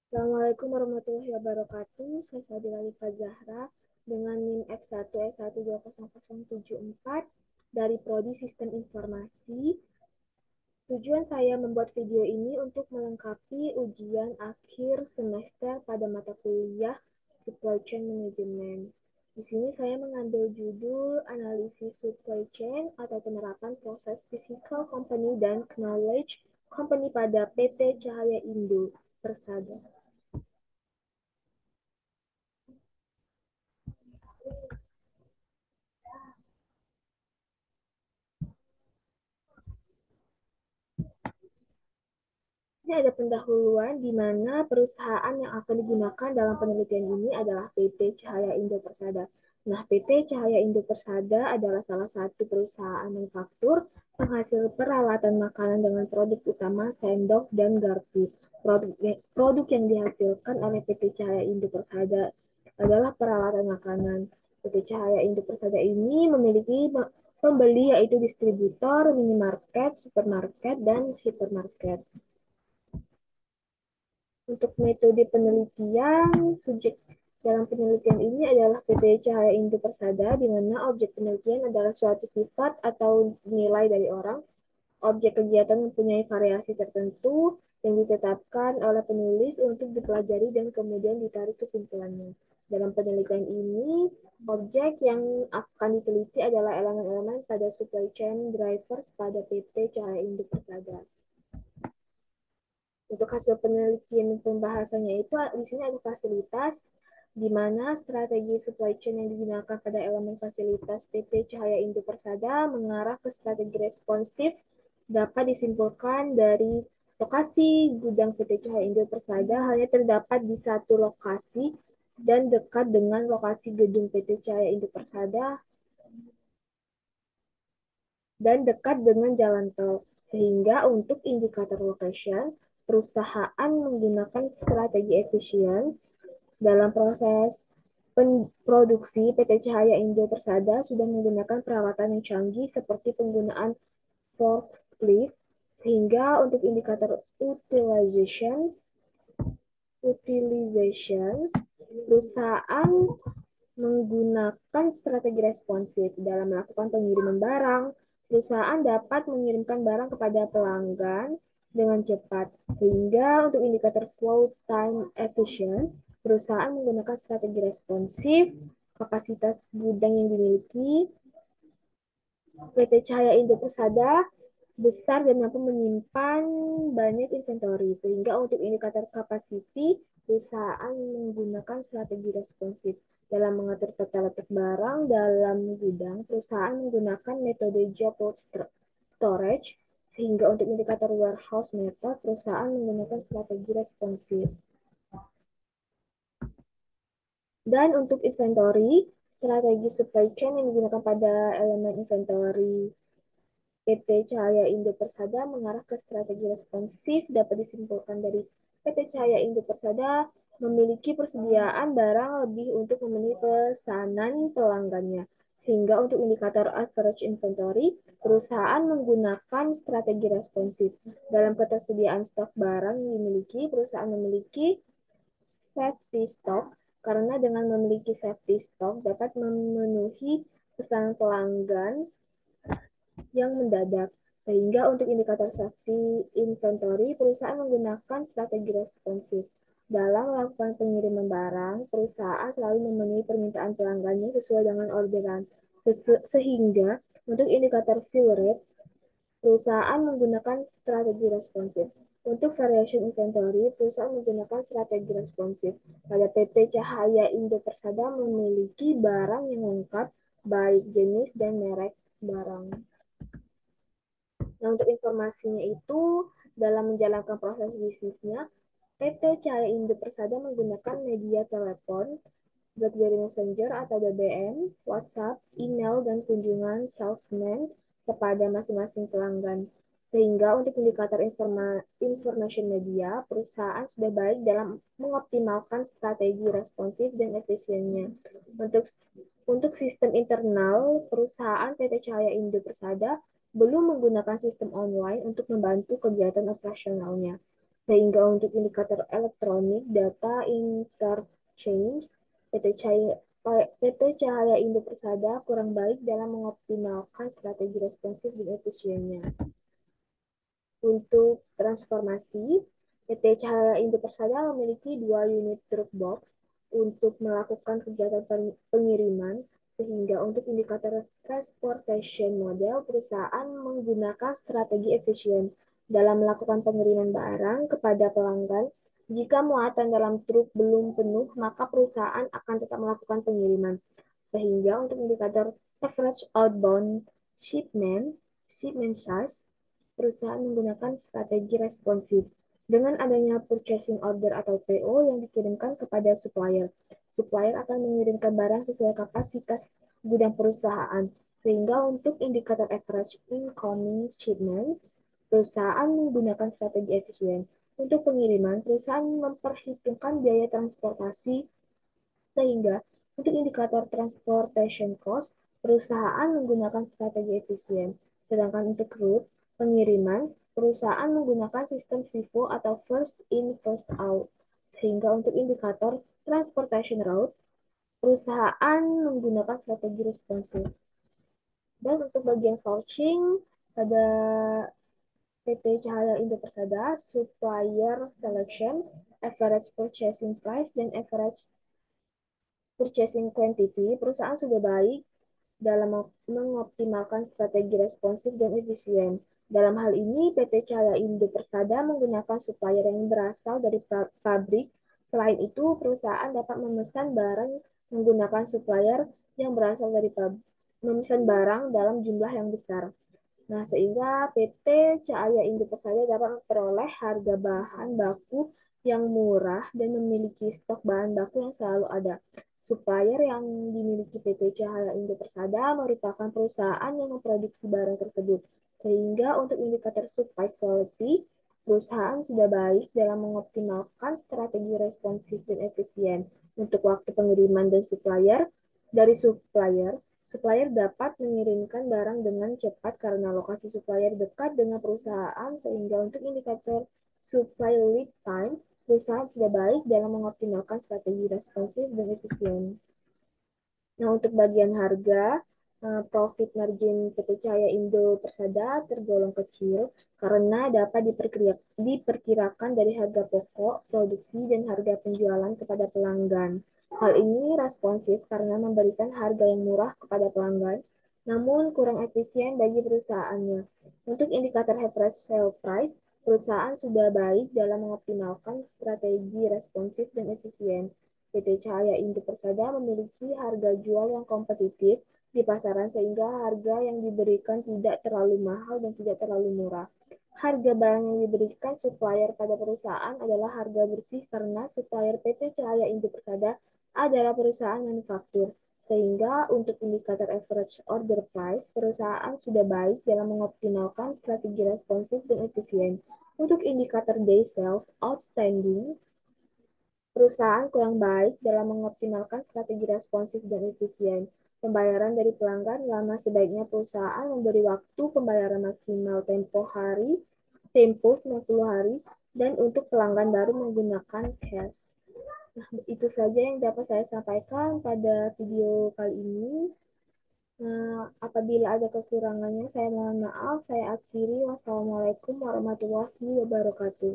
Assalamualaikum warahmatullahi wabarakatuh. Saya Sadila Alifa Zahra dengan NIM F1 S1200074 dari Prodi Sistem Informasi. Tujuan saya membuat video ini untuk melengkapi ujian akhir semester pada mata kuliah Supply Chain Management. Di sini saya mengambil judul analisis supply chain atau penerapan proses physical company dan knowledge company pada PT Cahaya Indo Persada. Ini ada pendahuluan di mana perusahaan yang akan digunakan dalam penelitian ini adalah PT Cahaya Indo Persada. Nah, PT Cahaya Indo Persada adalah salah satu perusahaan manufaktur penghasil peralatan makanan dengan produk utama sendok dan garpu. Produk yang dihasilkan oleh PT Cahaya Indo Persada adalah peralatan makanan. PT Cahaya Indo Persada ini memiliki pembeli yaitu distributor, minimarket, supermarket, dan hipermarket. Untuk metode penelitian, subjek dalam penelitian ini adalah PT Cahaya Indo Persada, di mana objek penelitian adalah suatu sifat atau nilai dari orang. Objek kegiatan mempunyai variasi tertentu yang ditetapkan oleh penulis untuk dipelajari dan kemudian ditarik kesimpulannya. Dalam penelitian ini, objek yang akan diteliti adalah elemen-elemen pada supply chain drivers pada PT Cahaya Indo Persada. Untuk hasil penelitian pembahasannya itu di sini ada fasilitas di mana strategi supply chain yang digunakan pada elemen fasilitas PT Cahaya Indo Persada mengarah ke strategi responsif dapat disimpulkan dari lokasi gudang PT Cahaya Indo Persada hanya terdapat di satu lokasi dan dekat dengan lokasi gedung PT Cahaya Indo Persada dan dekat dengan jalan tol. Sehingga untuk indikator location, perusahaan menggunakan strategi efisien dalam proses produksi. PT Cahaya Indo Persada sudah menggunakan peralatan yang canggih seperti penggunaan forklift, sehingga untuk indikator utilization perusahaan menggunakan strategi responsif dalam melakukan pengiriman barang. Perusahaan dapat mengirimkan barang kepada pelanggan dengan cepat, sehingga untuk indikator flow time efficient, perusahaan menggunakan strategi responsif, kapasitas gudang yang dimiliki. PT Cahaya Indo Persada besar dan mampu menyimpan banyak inventory, sehingga untuk indikator capacity, perusahaan menggunakan strategi responsif. Dalam mengatur tata letak barang dalam gudang, perusahaan menggunakan metode job load storage, sehingga untuk indikator warehouse method, perusahaan menggunakan strategi responsif. Dan untuk inventory, strategi supply chain yang digunakan pada elemen inventory PT Cahaya Indo Persada mengarah ke strategi responsif dapat disimpulkan dari PT Cahaya Indo Persada memiliki persediaan barang lebih untuk memenuhi pesanan pelanggannya. Sehingga untuk indikator average inventory, perusahaan menggunakan strategi responsif. Dalam ketersediaan stok barang yang dimiliki, perusahaan memiliki safety stock karena dengan memiliki safety stock dapat memenuhi pesanan pelanggan yang mendadak. Sehingga untuk indikator safety inventory, perusahaan menggunakan strategi responsif. Dalam melakukan pengiriman barang, perusahaan selalu memenuhi permintaan pelanggannya sesuai dengan orderan. Sehingga untuk indikator fill rate, perusahaan menggunakan strategi responsif. Untuk variation inventory, perusahaan menggunakan strategi responsif. Pada PT Cahaya Indo Persada memiliki barang yang lengkap, baik jenis dan merek barang. Nah, untuk informasinya itu, dalam menjalankan proses bisnisnya, PT Cahaya Indo Persada menggunakan media telepon, BlackBerry Messenger atau BBM, WhatsApp, email, dan kunjungan salesman kepada masing-masing pelanggan. Sehingga untuk indikator information media, perusahaan sudah baik dalam mengoptimalkan strategi responsif dan efisiennya. Untuk sistem internal, perusahaan PT Cahaya Indo Persada belum menggunakan sistem online untuk membantu kegiatan operasionalnya. Sehingga untuk indikator elektronik data interchange, PT Cahaya Indo Persada kurang baik dalam mengoptimalkan strategi responsif dan efisiennya. Untuk transformasi, PT Cahaya Indo Persada memiliki 2 unit truk box untuk melakukan kegiatan pengiriman, sehingga untuk indikator transportation model, perusahaan menggunakan strategi efisien dalam melakukan pengiriman barang kepada pelanggan. Jika muatan dalam truk belum penuh, maka perusahaan akan tetap melakukan pengiriman. Sehingga untuk indikator average outbound shipment size, perusahaan menggunakan strategi responsif. Dengan adanya purchasing order atau PO yang dikirimkan kepada supplier, supplier akan mengirimkan barang sesuai kapasitas gudang perusahaan. Sehingga untuk indikator average incoming shipment, perusahaan menggunakan strategi efisien. Untuk pengiriman, perusahaan memperhitungkan biaya transportasi sehingga untuk indikator transportation cost, perusahaan menggunakan strategi efisien. Sedangkan untuk route pengiriman, perusahaan menggunakan sistem FIFO atau first in first out. Sehingga untuk indikator transportation route, perusahaan menggunakan strategi responsif. Dan untuk bagian sourcing, pada PT Cahaya Indo Persada, supplier selection, average purchasing price, dan average purchasing quantity, perusahaan sudah baik dalam mengoptimalkan strategi responsif dan efisien. Dalam hal ini, PT Cahaya Indo Persada menggunakan supplier yang berasal dari pabrik. Selain itu, perusahaan dapat memesan barang menggunakan supplier yang berasal dari pabrik, memesan barang dalam jumlah yang besar. Nah, sehingga PT Cahaya Indo Persada dapat memperoleh harga bahan baku yang murah dan memiliki stok bahan baku yang selalu ada. Supplier yang dimiliki PT Cahaya Indo Persada merupakan perusahaan yang memproduksi barang tersebut. Sehingga untuk indikator supply quality, perusahaan sudah baik dalam mengoptimalkan strategi responsif dan efisien untuk waktu pengiriman dan supplier. Supplier dapat mengirimkan barang dengan cepat karena lokasi supplier dekat dengan perusahaan, sehingga untuk indikator supply lead time, perusahaan sudah baik dalam mengoptimalkan strategi responsif dan efisien. Nah, untuk bagian harga, profit margin PT Cahaya Indo Persada tergolong kecil karena dapat diperkirakan dari harga pokok, produksi, dan harga penjualan kepada pelanggan. Hal ini responsif karena memberikan harga yang murah kepada pelanggan, namun kurang efisien bagi perusahaannya. Untuk indikator average sale price, perusahaan sudah baik dalam mengoptimalkan strategi responsif dan efisien. PT Cahaya Indo Persada memiliki harga jual yang kompetitif di pasaran sehingga harga yang diberikan tidak terlalu mahal dan tidak terlalu murah. Harga barang yang diberikan supplier pada perusahaan adalah harga bersih karena supplier PT Cahaya Indo Persada adalah perusahaan manufaktur. Sehingga untuk indikator average order price, perusahaan sudah baik dalam mengoptimalkan strategi responsif dan efisien. Untuk indikator day sales outstanding, perusahaan kurang baik dalam mengoptimalkan strategi responsif dan efisien. Pembayaran dari pelanggan lama, sebaiknya perusahaan memberi waktu pembayaran maksimal tempo 90 hari, dan untuk pelanggan baru menggunakan cash. Nah, itu saja yang dapat saya sampaikan pada video kali ini. Nah, apabila ada kekurangannya, saya mohon maaf. Saya akhiri. Wassalamualaikum warahmatullahi wabarakatuh.